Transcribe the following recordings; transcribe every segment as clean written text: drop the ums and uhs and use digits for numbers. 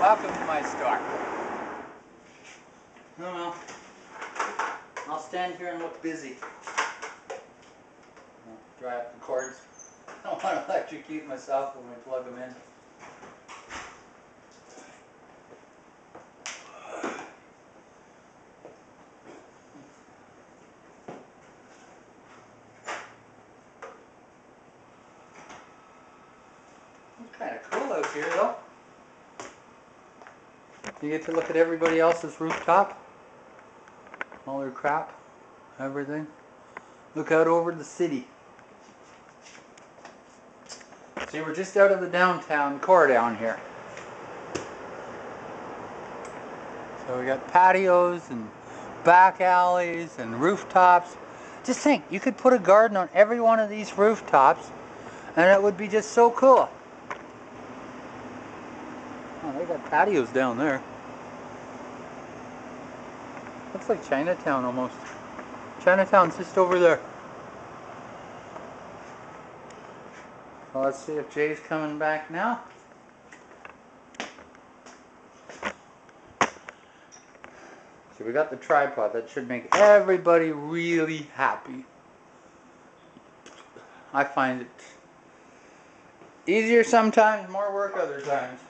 Welcome to my store. Oh well, I'll stand here and look busy. I'll dry up the cords. I don't want to electrocute myself when we plug them in. It's kind of cool out here though. You get to look at everybody else's rooftop. All their crap, everything. Look out over the city. See, we're just out of the downtown core down here. So we got patios and back alleys and rooftops. Just think, you could put a garden on every one of these rooftops and it would be just so cool. Oh, they got patios down there. Looks like Chinatown almost. Chinatown's just over there. So let's see if Jay's coming back now. So we got the tripod. That should make everybody really happy. I find it easier sometimes, more work other times.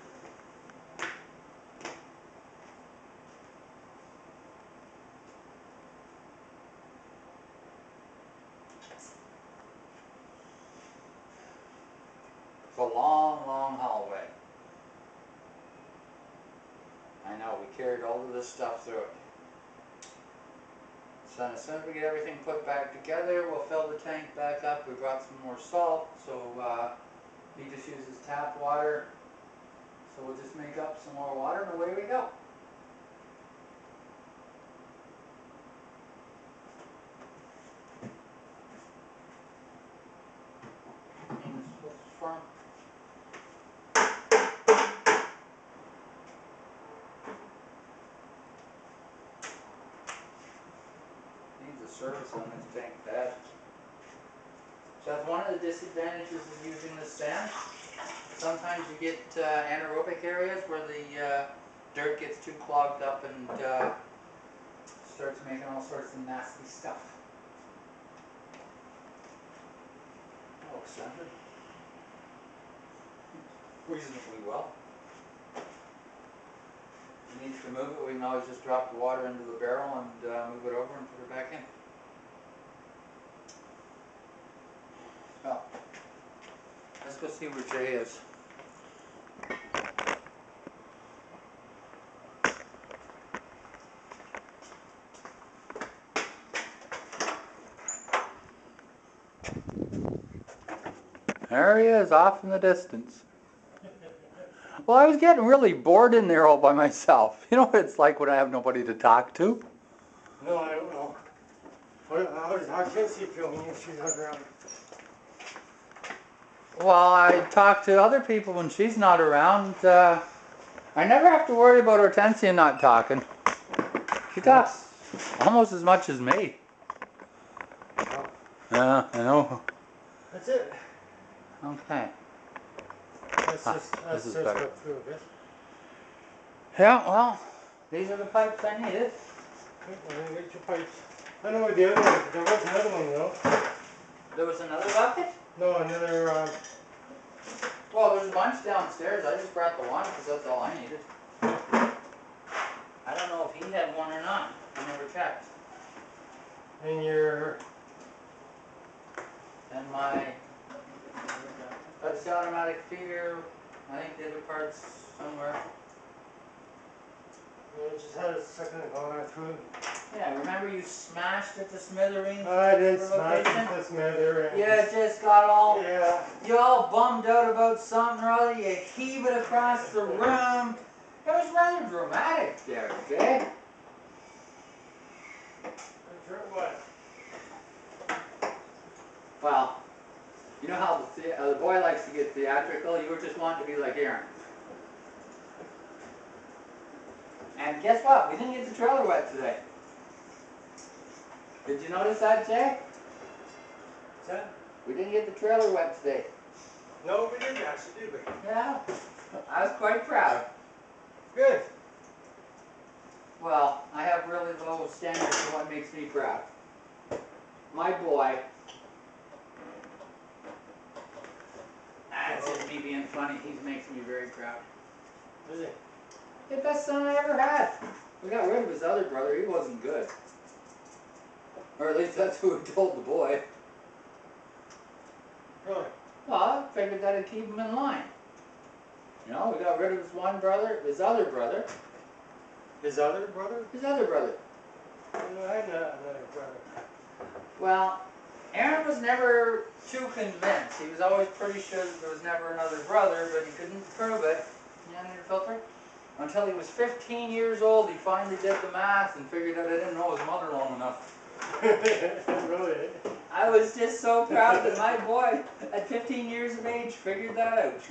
It's a long, long hallway. I know, we carried all of this stuff through it. So as soon as we get everything put back together, we'll fill the tank back up. We brought some more salt, so he just uses tap water. So we'll just make up some more water and away we go. Needs a service on this tank bad. So that's one of the disadvantages of using this sand. Sometimes you get anaerobic areas where the dirt gets too clogged up and starts making all sorts of nasty stuff. Oh, extended. Reasonably well. If it needs to move it, we can always just drop the water into the barrel and move it over and put it back in. So, let's go see where Jay is. There he is, off in the distance. Well, I was getting really bored in there all by myself. You know what it's like when I have nobody to talk to? No, I don't know. How can she feel when she's not around? Well, I talk to other people when she's not around. I never have to worry about Hortensia not talking. She talks almost as much as me. Oh. Yeah, I know. That's it. Okay. That's just better. up through this. Yeah, well, these are the pipes I needed. Okay, get your pipes. I know where the other one. There was another one, though. There was another bucket? No, another. Well, there's a bunch downstairs. I just brought the one because that's all I needed. I don't know if he had one or not. I never checked. And your. And my that's the automatic feeder. I think the other part's somewhere. You just had a second going through. Yeah, remember you smashed at the smithereens? I did smash it to smithereens. You just got all, yeah. you all bummed out about something or other. You heave it across the room. It was rather dramatic there, Jay. I'm sure it was. Well, you know how the boy likes to get theatrical? You were just wanting to be like Aaron. And guess what? We didn't get the trailer wet today. Did you notice that, Jay? What's that? We didn't get the trailer wet today. No, we didn't actually, did we? Yeah, I was quite proud. Good. Well, I have really low standards for what makes me proud. My boy. That's just me being funny. He makes me very proud. Is it? The best son I ever had. We got rid of his other brother. He wasn't good. Or at least that's who we told the boy. Really? Well, I figured that'd keep him in line. You know, we got rid of his one brother, his other brother. His other brother? His other brother. No, I had another brother. Well, Aaron was never too convinced. He was always pretty sure that there was never another brother, but he couldn't prove it. You need a filter? Until he was 15 years old, he finally did the math and figured out I didn't know his mother long enough. Really? I was just so proud that my boy, at 15 years of age, figured that out.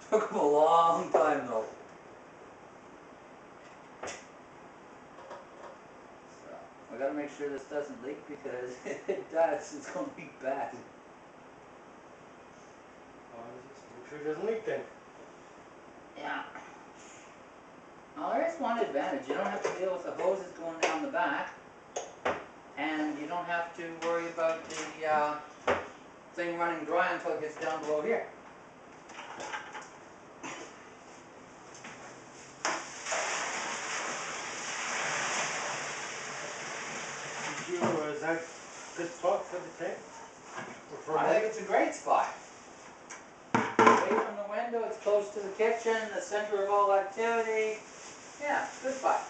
Took him a long time though. So, I gotta make sure this doesn't leak because if it does, it's gonna be bad. Make sure it doesn't leak then. Yeah. Well, there is one advantage. You don't have to deal with the hoses going down the back. And you don't have to worry about the thing running dry until it gets down below here. Is that a good spot for the tank? Or for I think it's a great spot. Away from the window, it's close to the kitchen, the center of all activity. Yeah, good spot.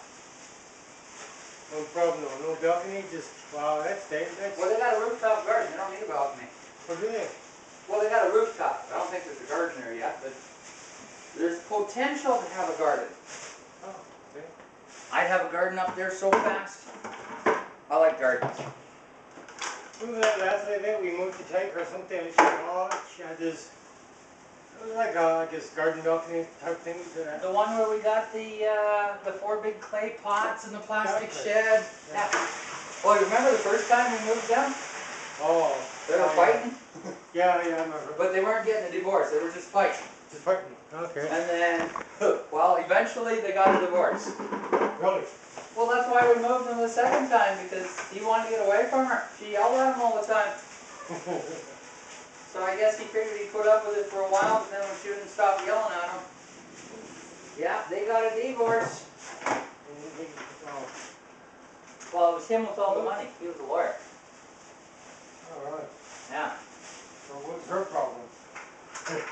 No problem, no balcony, just, wow, that's dangerous. Well, they got a rooftop garden. They don't need a balcony. What do they? Well, they got a rooftop. I don't think there's a garden there yet, but there's potential to have a garden. Oh, okay. I'd have a garden up there so fast. I like gardens. Remember that last event we moved the tank or something? And she said, oh, she had this, it was like I guess garden balcony type thing. The one where we got the 4 big clay pots and the plastic Exactly. shed. Yeah. Well, you remember the first time we moved them? Oh. They were fighting, Yeah, I remember. but they weren't getting a divorce. They were just fighting. Just fighting. Okay. And then, well, eventually they got a divorce. Really? Well, that's why we moved them the second time, because he wanted to get away from her. She yelled at him all the time. So I guess he figured he'd put up with it for a while, but then when she wouldn't stop yelling at him, yeah, they got a divorce. Well, it was him with all the money. He was a lawyer. All right. Yeah. So what's her problem?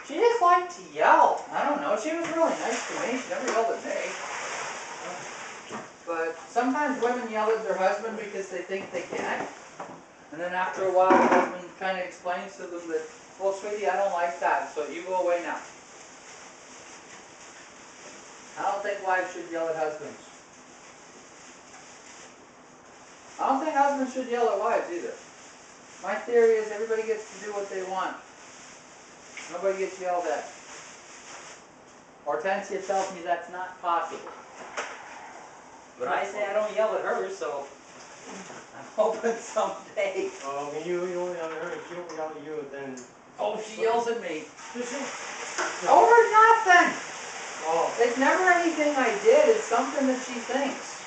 She just liked to yell. I don't know. She was really nice to me. She never yelled at me. But sometimes women yell at their husband because they think they can. And then after a while, the husband kind of explains to them that, well, sweetie, I don't like that, so you go away now. I don't think wives should yell at husbands. I don't think husbands should yell at wives either. My theory is everybody gets to do what they want. Nobody gets yelled at. Hortensia tells me that's not possible. But I say I don't yell at her, so I'm hoping someday. Oh, when you don't yell at her, if you don't yell at you, then... Oh, she yells at me. Does she? Over nothing! Oh. It's never anything I did, it's something that she thinks.